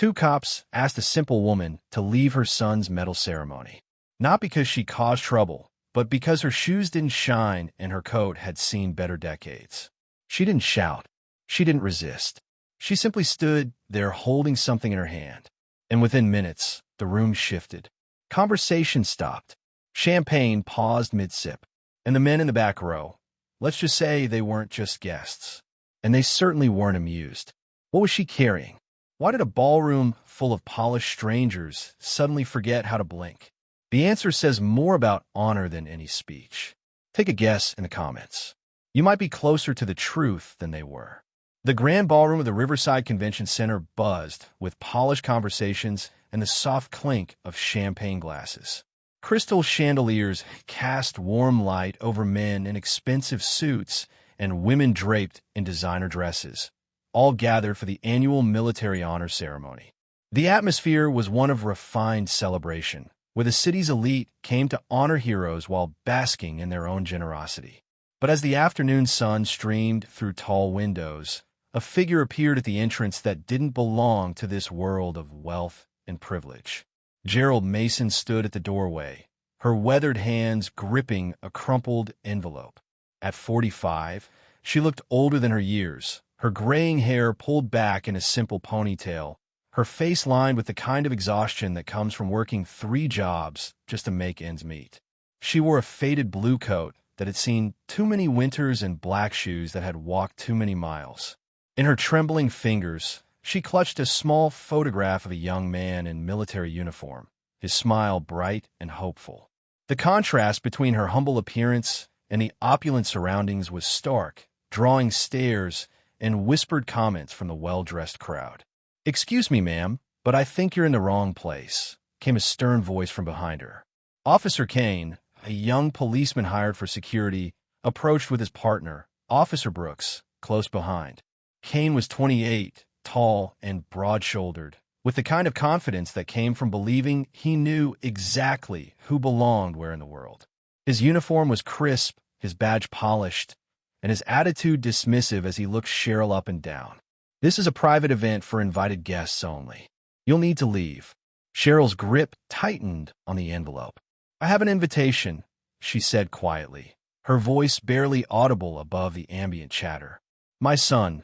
Two cops asked a simple woman to leave her son's medal ceremony. Not because she caused trouble, but because her shoes didn't shine and her coat had seen better decades. She didn't shout. She didn't resist. She simply stood there holding something in her hand. And within minutes, the room shifted. Conversation stopped. Champagne paused mid-sip. And the men in the back row, let's just say they weren't just guests. And they certainly weren't amused. What was she carrying? Why did a ballroom full of polished strangers suddenly forget how to blink? The answer says more about honor than any speech. Take a guess in the comments. You might be closer to the truth than they were. The grand ballroom of the Riverside Convention Center buzzed with polished conversations and the soft clink of champagne glasses. Crystal chandeliers cast warm light over men in expensive suits and women draped in designer dresses, all gathered for the annual military honor ceremony. The atmosphere was one of refined celebration, where the city's elite came to honor heroes while basking in their own generosity. But as the afternoon sun streamed through tall windows, a figure appeared at the entrance that didn't belong to this world of wealth and privilege. Gerald Mason stood at the doorway, her weathered hands gripping a crumpled envelope. At 45, she looked older than her years, her graying hair pulled back in a simple ponytail, her face lined with the kind of exhaustion that comes from working 3 jobs just to make ends meet. She wore a faded blue coat that had seen too many winters and black shoes that had walked too many miles. In her trembling fingers, she clutched a small photograph of a young man in military uniform, his smile bright and hopeful. The contrast between her humble appearance and the opulent surroundings was stark, drawing stares and whispered comments from the well-dressed crowd. "Excuse me, ma'am, but I think you're in the wrong place," came a stern voice from behind her. Officer Kane, a young policeman hired for security, approached with his partner, Officer Brooks, close behind. Kane was 28, tall and broad-shouldered, with the kind of confidence that came from believing he knew exactly who belonged where in the world. His uniform was crisp, his badge polished, and his attitude dismissive as he looked Cheryl up and down. "This is a private event for invited guests only. You'll need to leave." Cheryl's grip tightened on the envelope. "I have an invitation," she said quietly, her voice barely audible above the ambient chatter. My son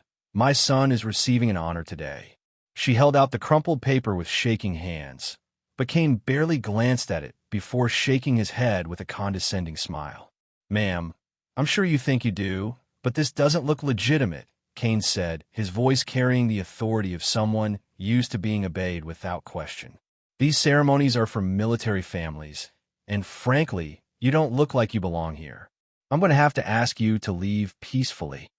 is receiving an honor today." She held out the crumpled paper with shaking hands, but Kane barely glanced at it before shaking his head with a condescending smile. "Ma'am, I'm sure you think you do, but this doesn't look legitimate," Kane said, his voice carrying the authority of someone used to being obeyed without question. "These ceremonies are for military families, and frankly, you don't look like you belong here. I'm going to have to ask you to leave peacefully."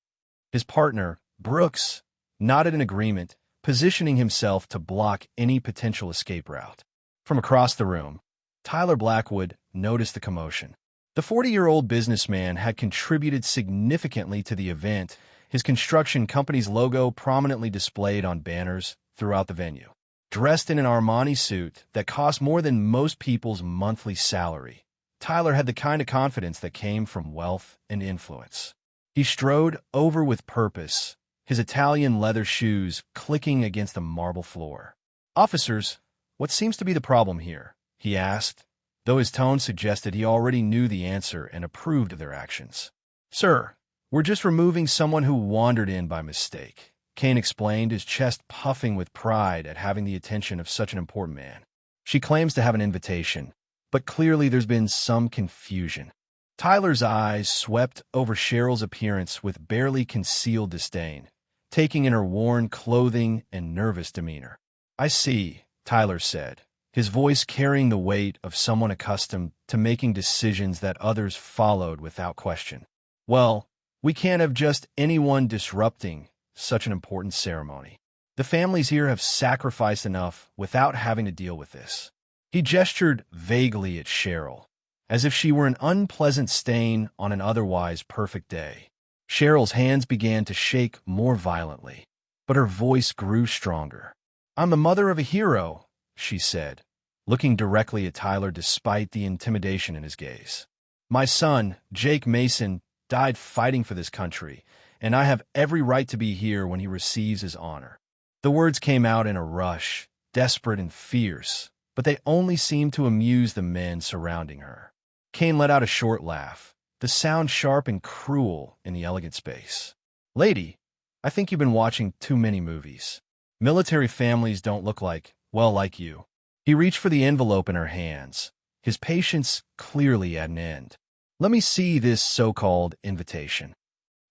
His partner, Brooks, nodded in agreement, positioning himself to block any potential escape route. From across the room, Tyler Blackwood noticed the commotion. The 40-year-old businessman had contributed significantly to the event, his construction company's logo prominently displayed on banners throughout the venue. Dressed in an Armani suit that cost more than most people's monthly salary, Tyler had the kind of confidence that came from wealth and influence. He strode over with purpose, his Italian leather shoes clicking against the marble floor. "Officers, what seems to be the problem here?" he asked, though his tone suggested he already knew the answer and approved of their actions. "Sir, we're just removing someone who wandered in by mistake," Kane explained, his chest puffing with pride at having the attention of such an important man. "She claims to have an invitation, but clearly there's been some confusion." Tyler's eyes swept over Cheryl's appearance with barely concealed disdain, taking in her worn clothing and nervous demeanor. "I see," Tyler said, his voice carrying the weight of someone accustomed to making decisions that others followed without question. "Well, we can't have just anyone disrupting such an important ceremony. The families here have sacrificed enough without having to deal with this." He gestured vaguely at Cheryl, as if she were an unpleasant stain on an otherwise perfect day. Cheryl's hands began to shake more violently, but her voice grew stronger. "I'm the mother of a hero," she said, looking directly at Tyler despite the intimidation in his gaze. "My son, Jake Mason, died fighting for this country, and I have every right to be here when he receives his honor." The words came out in a rush, desperate and fierce, but they only seemed to amuse the men surrounding her. Kane let out a short laugh, the sound sharp and cruel in the elegant space. "Lady, I think you've been watching too many movies. Military families don't look like you." He reached for the envelope in her hands, his patience clearly at an end. "Let me see this so-called invitation."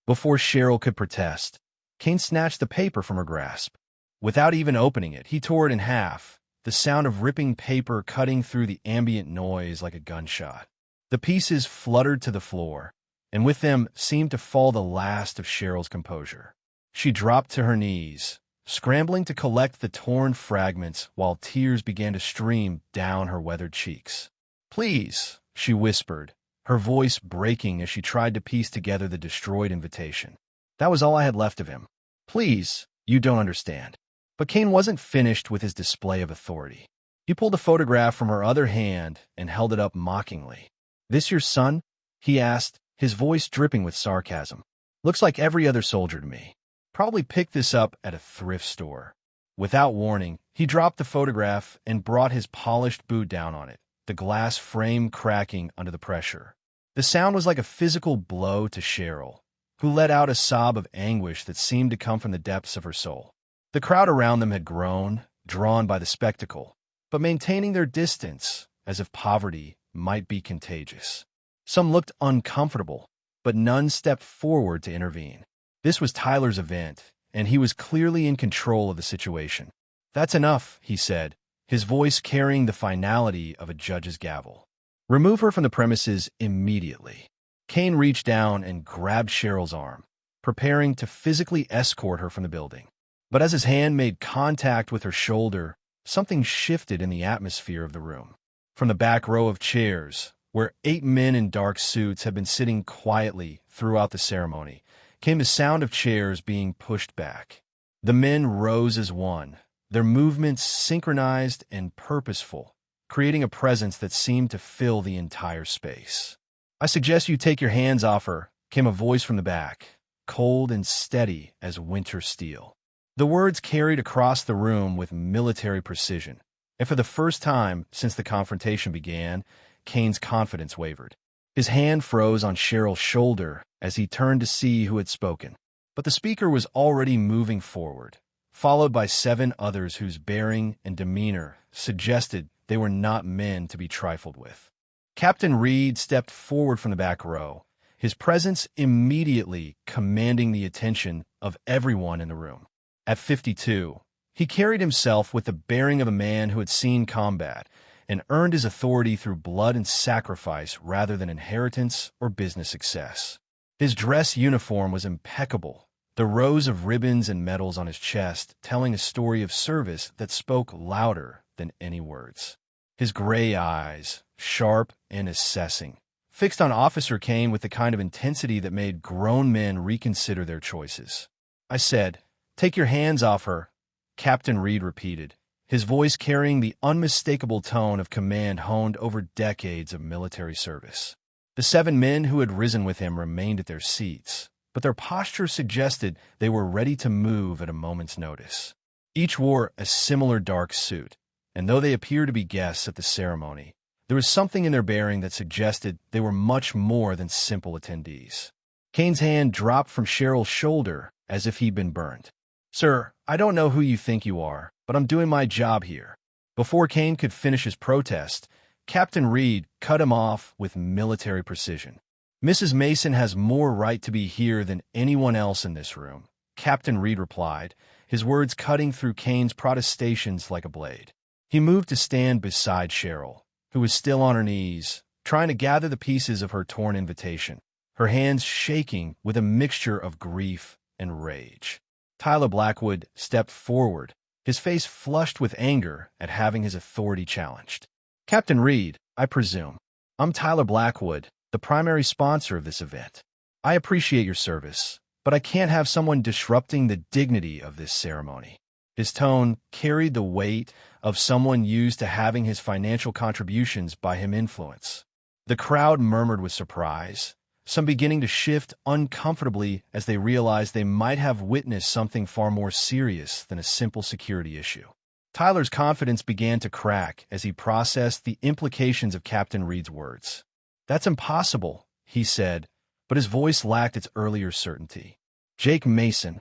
Before Cheryl could protest, Kane snatched the paper from her grasp. Without even opening it, he tore it in half, the sound of ripping paper cutting through the ambient noise like a gunshot. The pieces fluttered to the floor, and with them seemed to fall the last of Cheryl's composure. She dropped to her knees, scrambling to collect the torn fragments while tears began to stream down her weathered cheeks. "Please," she whispered, her voice breaking as she tried to piece together the destroyed invitation. "That was all I had left of him. Please, you don't understand." But Kane wasn't finished with his display of authority. He pulled a photograph from her other hand and held it up mockingly. "This your son?" he asked, his voice dripping with sarcasm. "Looks like every other soldier to me. Probably picked this up at a thrift store." Without warning, he dropped the photograph and brought his polished boot down on it, the glass frame cracking under the pressure. The sound was like a physical blow to Cheryl, who let out a sob of anguish that seemed to come from the depths of her soul. The crowd around them had grown, drawn by the spectacle, but maintaining their distance, as if poverty might be contagious. Some looked uncomfortable, but none stepped forward to intervene. This was Tyler's event, and he was clearly in control of the situation. "That's enough," he said, his voice carrying the finality of a judge's gavel. "Remove her from the premises immediately." Kane reached down and grabbed Cheryl's arm, preparing to physically escort her from the building. But as his hand made contact with her shoulder, something shifted in the atmosphere of the room. From the back row of chairs, where 8 men in dark suits had been sitting quietly throughout the ceremony, came the sound of chairs being pushed back. The men rose as one, their movements synchronized and purposeful, creating a presence that seemed to fill the entire space. "I suggest you take your hands off her," came a voice from the back, cold and steady as winter steel. The words carried across the room with military precision, and for the first time since the confrontation began, Kane's confidence wavered. His hand froze on Cheryl's shoulder as he turned to see who had spoken. But the speaker was already moving forward, followed by 7 others whose bearing and demeanor suggested they were not men to be trifled with. Captain Reed stepped forward from the back row, his presence immediately commanding the attention of everyone in the room. At 52, he carried himself with the bearing of a man who had seen combat and earned his authority through blood and sacrifice rather than inheritance or business success. His dress uniform was impeccable, the rows of ribbons and medals on his chest telling a story of service that spoke louder than any words. His gray eyes, sharp and assessing, fixed on Officer Kane with the kind of intensity that made grown men reconsider their choices. "I said, take your hands off her," Captain Reed repeated, his voice carrying the unmistakable tone of command honed over decades of military service. The 7 men who had risen with him remained at their seats, but their posture suggested they were ready to move at a moment's notice. Each wore a similar dark suit, and though they appeared to be guests at the ceremony, there was something in their bearing that suggested they were much more than simple attendees. Kane's hand dropped from Cheryl's shoulder as if he'd been burned. "Sir, I don't know who you think you are, but I'm doing my job here." Before Kane could finish his protest, Captain Reed cut him off with military precision. "Mrs. Mason has more right to be here than anyone else in this room," Captain Reed replied, his words cutting through Kane's protestations like a blade. He moved to stand beside Cheryl, who was still on her knees, trying to gather the pieces of her torn invitation, her hands shaking with a mixture of grief and rage. Tyler Blackwood stepped forward, his face flushed with anger at having his authority challenged. "Captain Reed, I presume. I'm Tyler Blackwood, the primary sponsor of this event. I appreciate your service, but I can't have someone disrupting the dignity of this ceremony." His tone carried the weight of someone used to having his financial contributions by him influence. The crowd murmured with surprise, some beginning to shift uncomfortably as they realized they might have witnessed something far more serious than a simple security issue. Tyler's confidence began to crack as he processed the implications of Captain Reed's words. "That's impossible," he said, but his voice lacked its earlier certainty. "Jake Mason."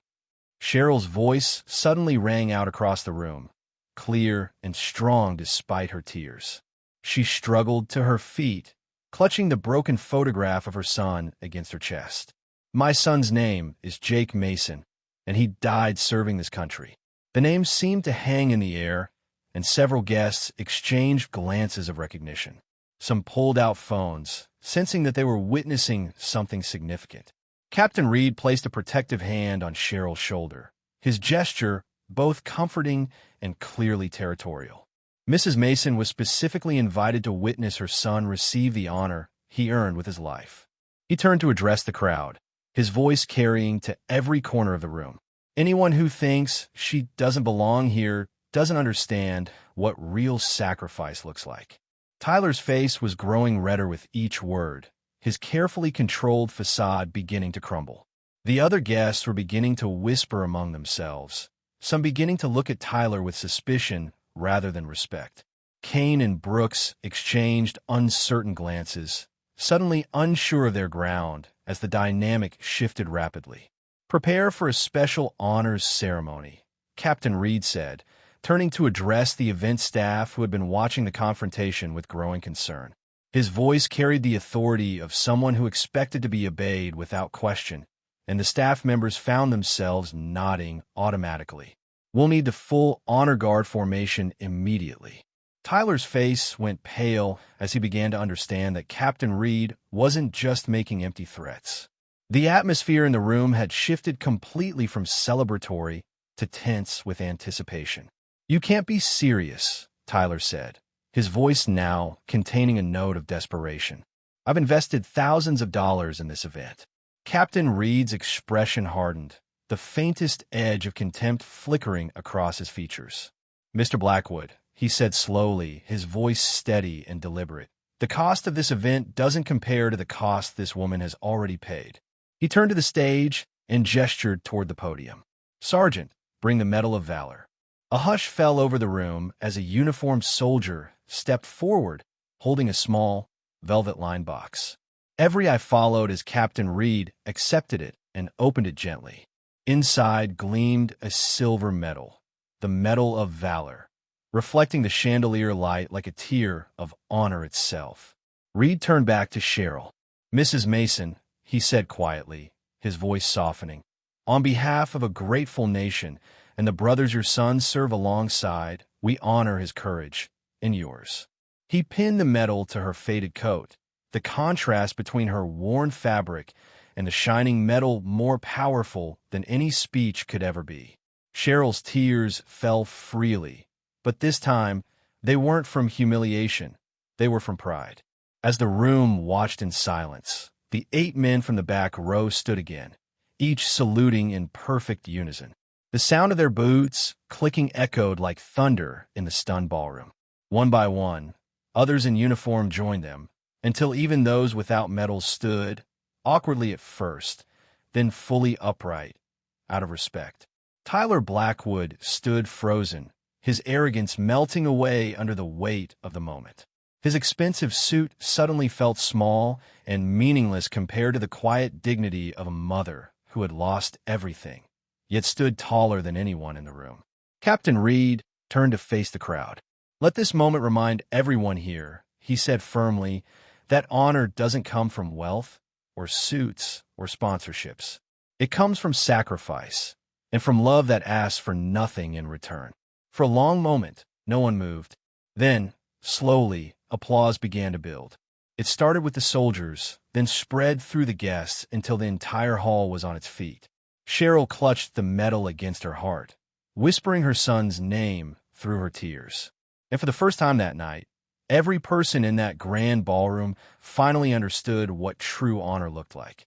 Cheryl's voice suddenly rang out across the room, clear and strong despite her tears. She struggled to her feet, clutching the broken photograph of her son against her chest. "My son's name is Jake Mason, and he died serving this country." The name seemed to hang in the air, and several guests exchanged glances of recognition. Some pulled out phones, sensing that they were witnessing something significant. Captain Reed placed a protective hand on Cheryl's shoulder, his gesture both comforting and clearly territorial. Mrs. Mason was specifically invited to witness her son receive the honor he earned with his life. He turned to address the crowd, his voice carrying to every corner of the room. "Anyone who thinks she doesn't belong here doesn't understand what real sacrifice looks like." Tyler's face was growing redder with each word, his carefully controlled facade beginning to crumble. The other guests were beginning to whisper among themselves, some beginning to look at Tyler with suspicion rather than respect. Kane and Brooks exchanged uncertain glances, suddenly unsure of their ground as the dynamic shifted rapidly. "Prepare for a special honors ceremony," Captain Reed said, turning to address the event staff who had been watching the confrontation with growing concern. His voice carried the authority of someone who expected to be obeyed without question, and the staff members found themselves nodding automatically. "We'll need the full honor guard formation immediately." Tyler's face went pale as he began to understand that Captain Reed wasn't just making empty threats. The atmosphere in the room had shifted completely from celebratory to tense with anticipation. "You can't be serious," Tyler said, his voice now containing a note of desperation. "I've invested thousands of dollars in this event." Captain Reed's expression hardened, the faintest edge of contempt flickering across his features. "Mr. Blackwood," he said slowly, his voice steady and deliberate, "the cost of this event doesn't compare to the cost this woman has already paid." He turned to the stage and gestured toward the podium. "Sergeant, bring the Medal of Valor." A hush fell over the room as a uniformed soldier stepped forward, holding a small, velvet-lined box. Every eye followed as Captain Reed accepted it and opened it gently. Inside gleamed a silver medal, the Medal of Valor, reflecting the chandelier light like a tear of honor itself. Reed turned back to Cheryl. "Mrs. Mason," he said quietly, his voice softening, "on behalf of a grateful nation and the brothers your sons serve alongside, we honor his courage and yours." He pinned the medal to her faded coat, the contrast between her worn fabric and the shining metal more powerful than any speech could ever be. Cheryl's tears fell freely, but this time they weren't from humiliation, they were from pride. As the room watched in silence, the 8 men from the back row stood again, each saluting in perfect unison. The sound of their boots clicking echoed like thunder in the stunned ballroom. One by one, others in uniform joined them, until even those without medals stood, awkwardly at first, then fully upright, out of respect. Tyler Blackwood stood frozen, his arrogance melting away under the weight of the moment. His expensive suit suddenly felt small and meaningless compared to the quiet dignity of a mother who had lost everything, yet stood taller than anyone in the room. Captain Reed turned to face the crowd. "Let this moment remind everyone here," he said firmly, "that honor doesn't come from wealth or suits or sponsorships. It comes from sacrifice and from love that asks for nothing in return." For a long moment, no one moved. Then, slowly, applause began to build. It started with the soldiers, then spread through the guests until the entire hall was on its feet. Cheryl clutched the medal against her heart, whispering her son's name through her tears. And for the first time that night, every person in that grand ballroom finally understood what true honor looked like.